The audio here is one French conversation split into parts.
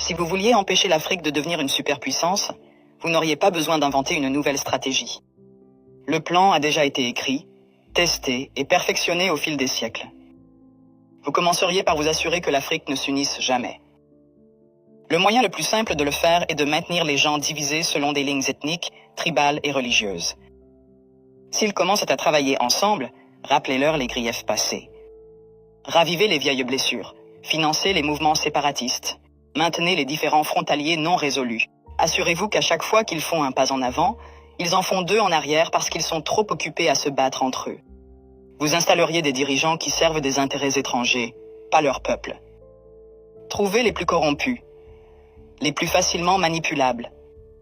Si vous vouliez empêcher l'Afrique de devenir une superpuissance, vous n'auriez pas besoin d'inventer une nouvelle stratégie. Le plan a déjà été écrit, testé et perfectionné au fil des siècles. Vous commenceriez par vous assurer que l'Afrique ne s'unisse jamais. Le moyen le plus simple de le faire est de maintenir les gens divisés selon des lignes ethniques, tribales et religieuses. S'ils commencent à travailler ensemble, rappelez-leur les griefs passés. Ravivez les vieilles blessures, financez les mouvements séparatistes, maintenez les différends frontaliers non résolus. Assurez-vous qu'à chaque fois qu'ils font un pas en avant, ils en font deux en arrière parce qu'ils sont trop occupés à se battre entre eux. Vous installeriez des dirigeants qui servent des intérêts étrangers, pas leur peuple. Trouvez les plus corrompus, les plus facilement manipulables,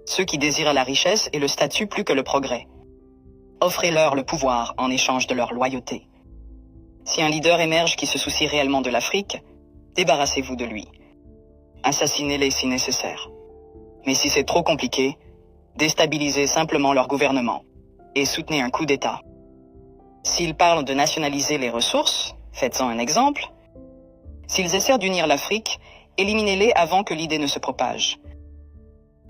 ceux qui désirent la richesse et le statut plus que le progrès. Offrez-leur le pouvoir en échange de leur loyauté. Si un leader émerge qui se soucie réellement de l'Afrique, débarrassez-vous de lui. Assassinez-les si nécessaire. Mais si c'est trop compliqué, déstabilisez simplement leur gouvernement et soutenez un coup d'État. S'ils parlent de nationaliser les ressources, faites-en un exemple. S'ils essaient d'unir l'Afrique, éliminez-les avant que l'idée ne se propage.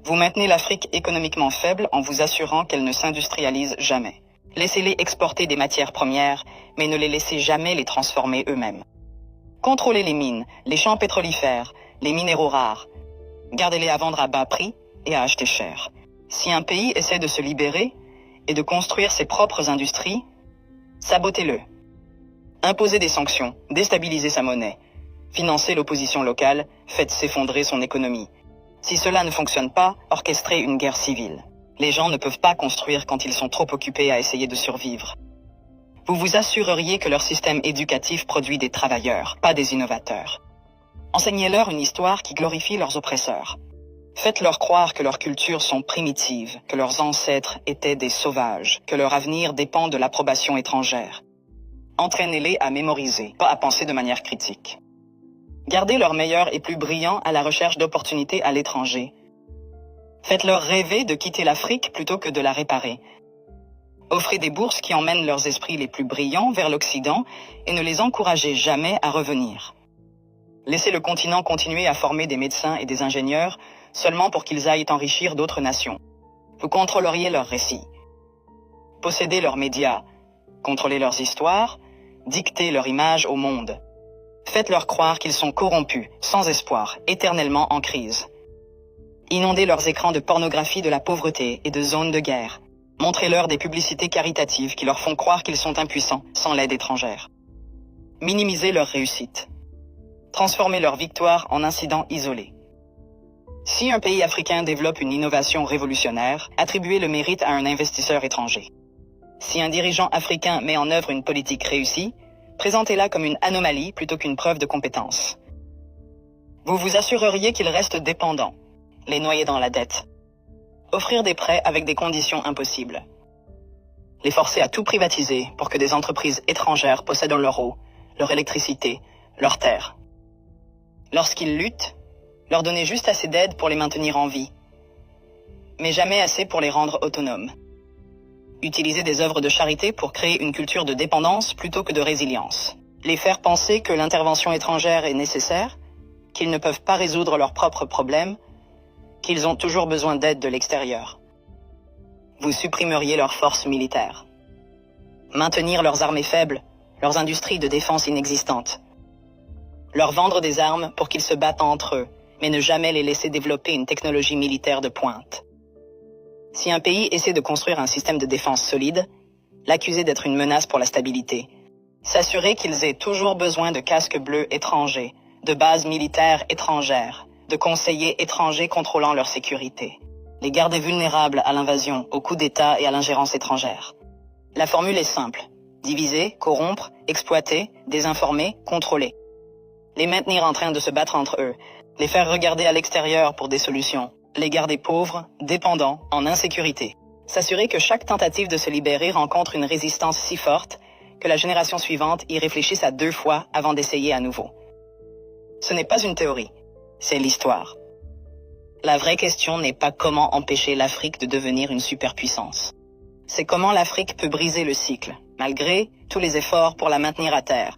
Vous maintenez l'Afrique économiquement faible en vous assurant qu'elle ne s'industrialise jamais. Laissez-les exporter des matières premières, mais ne les laissez jamais les transformer eux-mêmes. Contrôlez les mines, les champs pétrolifères, les minéraux rares. Gardez-les à vendre à bas prix et à acheter cher. Si un pays essaie de se libérer et de construire ses propres industries, sabotez-le. Imposez des sanctions, déstabilisez sa monnaie. Financez l'opposition locale, faites s'effondrer son économie. Si cela ne fonctionne pas, orchestrez une guerre civile. Les gens ne peuvent pas construire quand ils sont trop occupés à essayer de survivre. Vous vous assureriez que leur système éducatif produit des travailleurs, pas des innovateurs. Enseignez-leur une histoire qui glorifie leurs oppresseurs. Faites-leur croire que leurs cultures sont primitives, que leurs ancêtres étaient des sauvages, que leur avenir dépend de l'approbation étrangère. Entraînez-les à mémoriser, pas à penser de manière critique. Gardez leurs meilleurs et plus brillants à la recherche d'opportunités à l'étranger. Faites-leur rêver de quitter l'Afrique plutôt que de la réparer. Offrez des bourses qui emmènent leurs esprits les plus brillants vers l'Occident et ne les encouragez jamais à revenir. Laissez le continent continuer à former des médecins et des ingénieurs seulement pour qu'ils aillent enrichir d'autres nations. Vous contrôleriez leurs récits. Possédez leurs médias, contrôlez leurs histoires, dictez leur image au monde. Faites-leur croire qu'ils sont corrompus, sans espoir, éternellement en crise. Inondez leurs écrans de pornographie de la pauvreté et de zones de guerre. Montrez-leur des publicités caritatives qui leur font croire qu'ils sont impuissants, sans l'aide étrangère. Minimisez leurs réussites. Transformez leurs victoires en incidents isolés. Si un pays africain développe une innovation révolutionnaire, attribuez le mérite à un investisseur étranger. Si un dirigeant africain met en œuvre une politique réussie, présentez-la comme une anomalie plutôt qu'une preuve de compétence. Vous vous assureriez qu'ils restent dépendants, les noyer dans la dette. Offrir des prêts avec des conditions impossibles. Les forcer à tout privatiser pour que des entreprises étrangères possèdent leur eau, leur électricité, leurs terres. Lorsqu'ils luttent, leur donner juste assez d'aide pour les maintenir en vie, mais jamais assez pour les rendre autonomes. Utiliser des œuvres de charité pour créer une culture de dépendance plutôt que de résilience. Les faire penser que l'intervention étrangère est nécessaire, qu'ils ne peuvent pas résoudre leurs propres problèmes, qu'ils ont toujours besoin d'aide de l'extérieur. Vous supprimeriez leurs forces militaires. Maintenir leurs armées faibles, leurs industries de défense inexistantes. Leur vendre des armes pour qu'ils se battent entre eux, mais ne jamais les laisser développer une technologie militaire de pointe. Si un pays essaie de construire un système de défense solide, l'accuser d'être une menace pour la stabilité. S'assurer qu'ils aient toujours besoin de casques bleus étrangers, de bases militaires étrangères, de conseillers étrangers contrôlant leur sécurité. Les garder vulnérables à l'invasion, aux coups d'État et à l'ingérence étrangère. La formule est simple. Diviser, corrompre, exploiter, désinformer, contrôler. Les maintenir en train de se battre entre eux. Les faire regarder à l'extérieur pour des solutions. Les garder pauvres, dépendants, en insécurité. S'assurer que chaque tentative de se libérer rencontre une résistance si forte que la génération suivante y réfléchisse à 2 fois avant d'essayer à nouveau. Ce n'est pas une théorie, c'est l'histoire. La vraie question n'est pas comment empêcher l'Afrique de devenir une superpuissance. C'est comment l'Afrique peut briser le cycle, malgré tous les efforts pour la maintenir à terre.